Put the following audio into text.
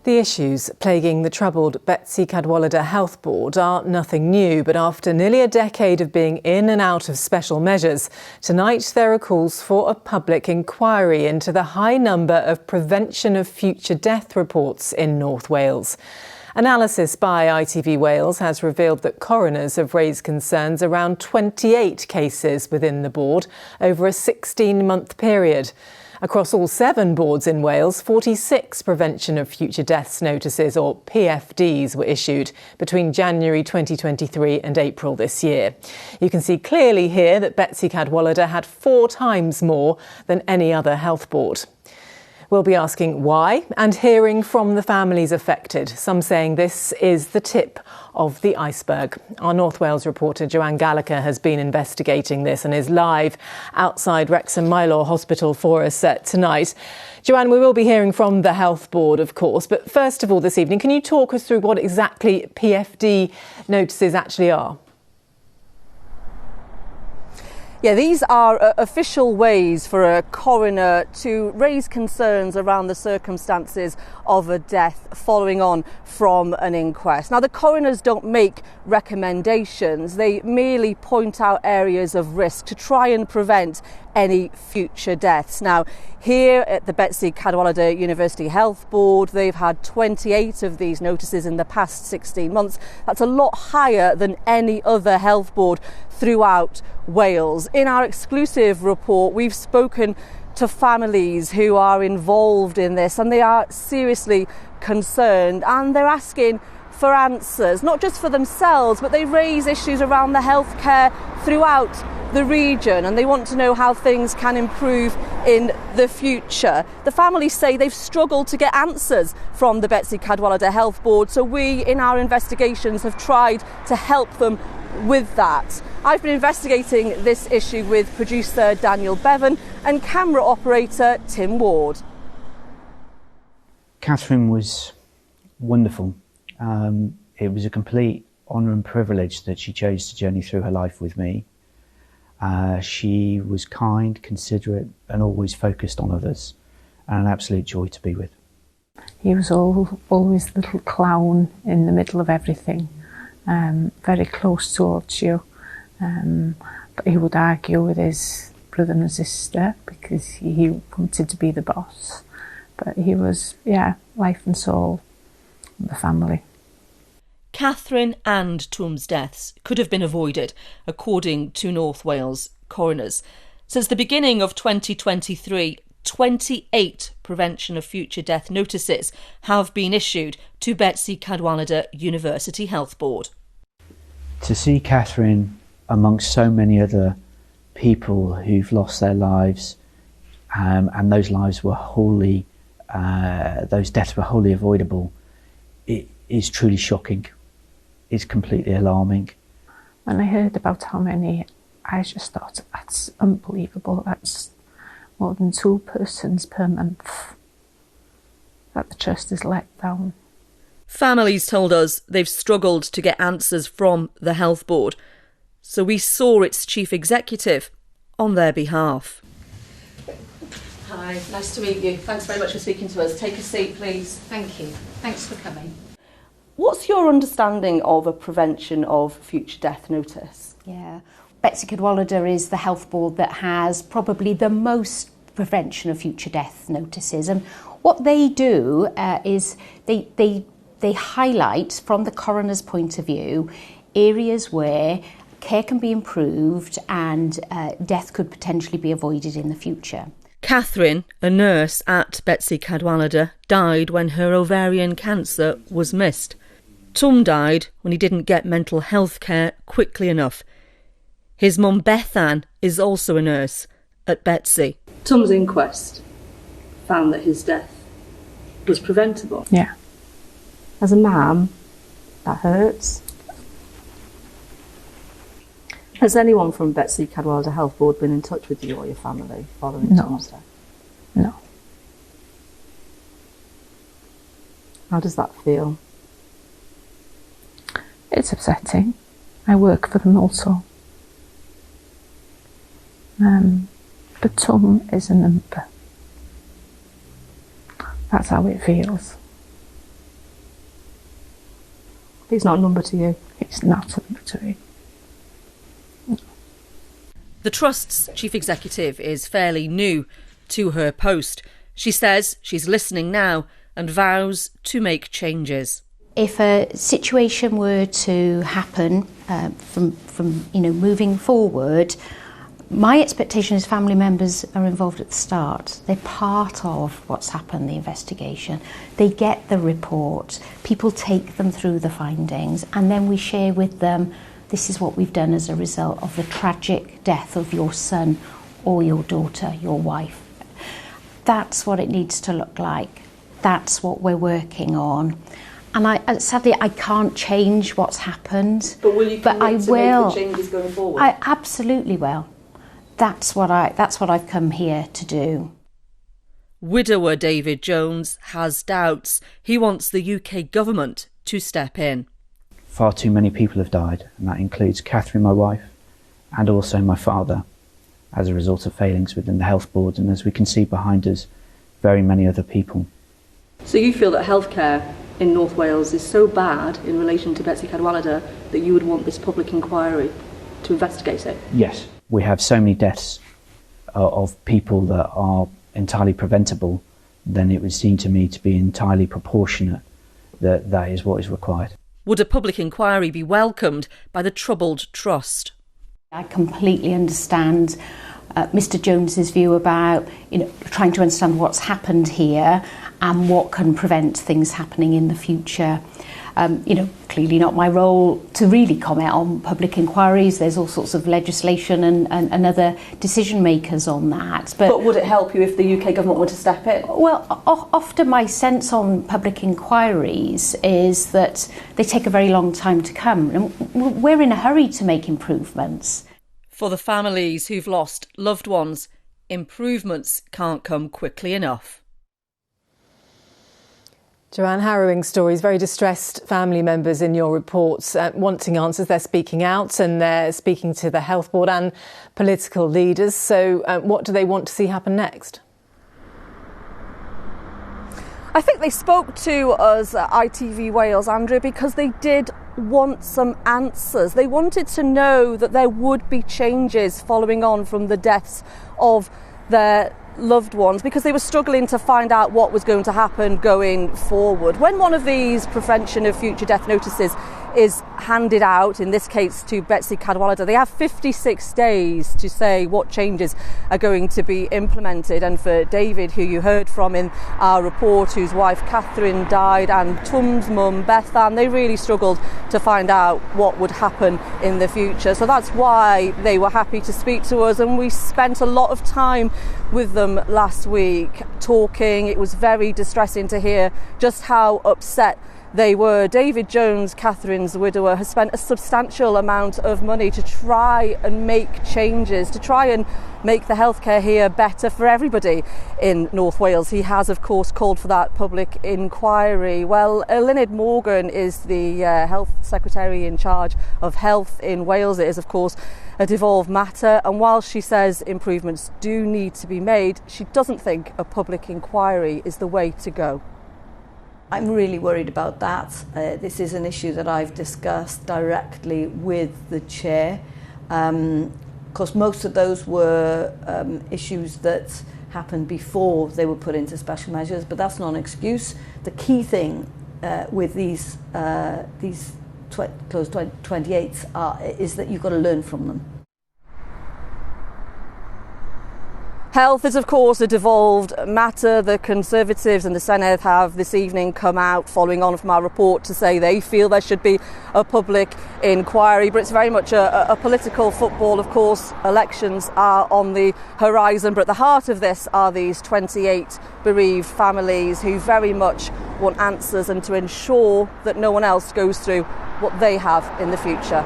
The issues plaguing the troubled Betsi Cadwaladr Health Board are nothing new, but after nearly a decade of being in and out of special measures, tonight there are calls for a public inquiry into the high number of prevention of future death reports in North Wales. Analysis by ITV Wales has revealed that coroners have raised concerns around 28 cases within the board over a 16-month period. Across all 7 boards in Wales, 46 prevention of future deaths notices, or PFDs, were issued between January 2023 and April this year. You can see clearly here that Betsi Cadwaladr had 4 times more than any other health board. We'll be asking why and hearing from the families affected, some saying this is the tip of the iceberg. Our North Wales reporter Joanne Gallagher has been investigating this and is live outside Wrexham Mylor Hospital for us tonight. Joanne, we will be hearing from the Health Board, of course, but first of all this evening, can you talk us through what exactly PFD notices actually are? Yeah, these are official ways for a coroner to raise concerns around the circumstances of a death following on from an inquest. Now, the coroners don't make recommendations, they merely point out areas of risk to try and prevent any future deaths. Now, here at the Betsi Cadwaladr University Health Board, they've had 28 of these notices in the past 16 months. That's a lot higher than any other health board throughout Wales. In our exclusive report, we've spoken to families who are involved in this, and they are seriously concerned, and they're asking for answers, not just for themselves, but they raise issues around the healthcare throughout the region, and they want to know how things can improve in the future. The families say they've struggled to get answers from the Betsi Cadwaladr Health Board, so we, in our investigations, have tried to help them with that. I've been investigating this issue with producer Daniel Bevan and camera operator Tim Ward. Catherine was wonderful. It was a complete honour and privilege that she chose to journey through her life with me. She was kind, considerate and always focused on others, and an absolute joy to be with. He was always the little clown in the middle of everything, very close towards you, but he would argue with his brother and sister because he wanted to be the boss. But he was, life and soul of the family. Catherine and Tom's deaths could have been avoided, according to North Wales coroners. Since the beginning of 2023, 28 prevention of future death notices have been issued to Betsi Cadwaladr University Health Board. To see Catherine amongst so many other people who've lost their lives, and those lives were those deaths were wholly avoidable, it is truly shocking. It's completely alarming. When I heard about how many, I just thought, that's unbelievable. That's more than 2 persons per month that the trust has let down. Families told us they've struggled to get answers from the health board, so we saw its chief executive on their behalf. Hi, nice to meet you. Thanks very much for speaking to us. Take a seat, please. Thank you. Thanks for coming. What's your understanding of a prevention of future death notice? Yeah, Betsi Cadwaladr is the health board that has probably the most prevention of future death notices, and what they do is they highlight, from the coroner's point of view, areas where care can be improved and death could potentially be avoided in the future. Catherine, a nurse at Betsi Cadwaladr, died when her ovarian cancer was missed. Tom died when he didn't get mental health care quickly enough. His mum Bethan is also a nurse at Betsi. Tom's inquest found that his death was preventable. Yeah. As a mam, that hurts. Has anyone from Betsi Cadwaladr Health Board been in touch with you or your family following Tom's death? No. How does that feel? It's upsetting. I work for them also. But Tom is a number. That's how it feels. He's not a number to you? It's not a number to me. The Trust's chief executive is fairly new to her post. She says she's listening now and vows to make changes. If a situation were to happen from moving forward, my expectation is family members are involved at the start. They're part of what's happened, the investigation. They get the report, people take them through the findings, and then we share with them, this is what we've done as a result of the tragic death of your son or your daughter, your wife. That's what it needs to look like. That's what we're working on. And sadly, I can't change what's happened. But will you commit I to will. make the changes going forward? I absolutely will. That's what I've come here to do. Widower David Jones has doubts. He wants the UK government to step in. Far too many people have died, and that includes Catherine, my wife, and also my father, as a result of failings within the health board, and as we can see behind us, very many other people. So you feel that healthcare in North Wales is so bad in relation to Betsi Cadwaladr that you would want this public inquiry to investigate it? Yes, we have so many deaths of people that are entirely preventable, then it would seem to me to be entirely proportionate that that is what is required. Would a public inquiry be welcomed by the troubled Trust? I completely understand Mr. Jones's view about trying to understand what's happened here and what can prevent things happening in the future. Clearly not my role to really comment on public inquiries. There's all sorts of legislation and other decision makers on that. But would it help you if the UK government were to step in? Well, often my sense on public inquiries is that they take a very long time to come. And we're in a hurry to make improvements. For the families who've lost loved ones, improvements can't come quickly enough. Joanne, harrowing stories, very distressed family members in your reports wanting answers. They're speaking out and they're speaking to the health board and political leaders. So what do they want to see happen next? I think they spoke to us at ITV Wales, Andrew, because they did want some answers. They wanted to know that there would be changes following on from the deaths of their loved ones, because they were struggling to find out what was going to happen going forward. When one of these prevention of future death notices is handed out, in this case to Betsi Cadwaladr, they have 56 days to say what changes are going to be implemented. And for David, who you heard from in our report, whose wife Catherine died, and Tum's mum Bethan, they really struggled to find out what would happen in the future. So that's why they were happy to speak to us, and we spent a lot of time with them last week talking. It was very distressing to hear just how upset they were. David Jones, Catherine's widower, has spent a substantial amount of money to try and make changes, to try and make the healthcare here better for everybody in North Wales. He has, of course, called for that public inquiry. Well, Eluned Morgan is the Health Secretary in charge of health in Wales. It is, of course, a devolved matter, and while she says improvements do need to be made, she doesn't think a public inquiry is the way to go. I'm really worried about that. This is an issue that I've discussed directly with the chair. Of course, most of those were issues that happened before they were put into special measures, but that's not an excuse. The key thing with these closed 28s is that you've got to learn from them. Health is, of course, a devolved matter. The Conservatives and the Senedd have this evening come out, following on from our report, to say they feel there should be a public inquiry. But it's very much a political football, of course. Elections are on the horizon, but at the heart of this are these 28 bereaved families who very much want answers and to ensure that no one else goes through what they have in the future.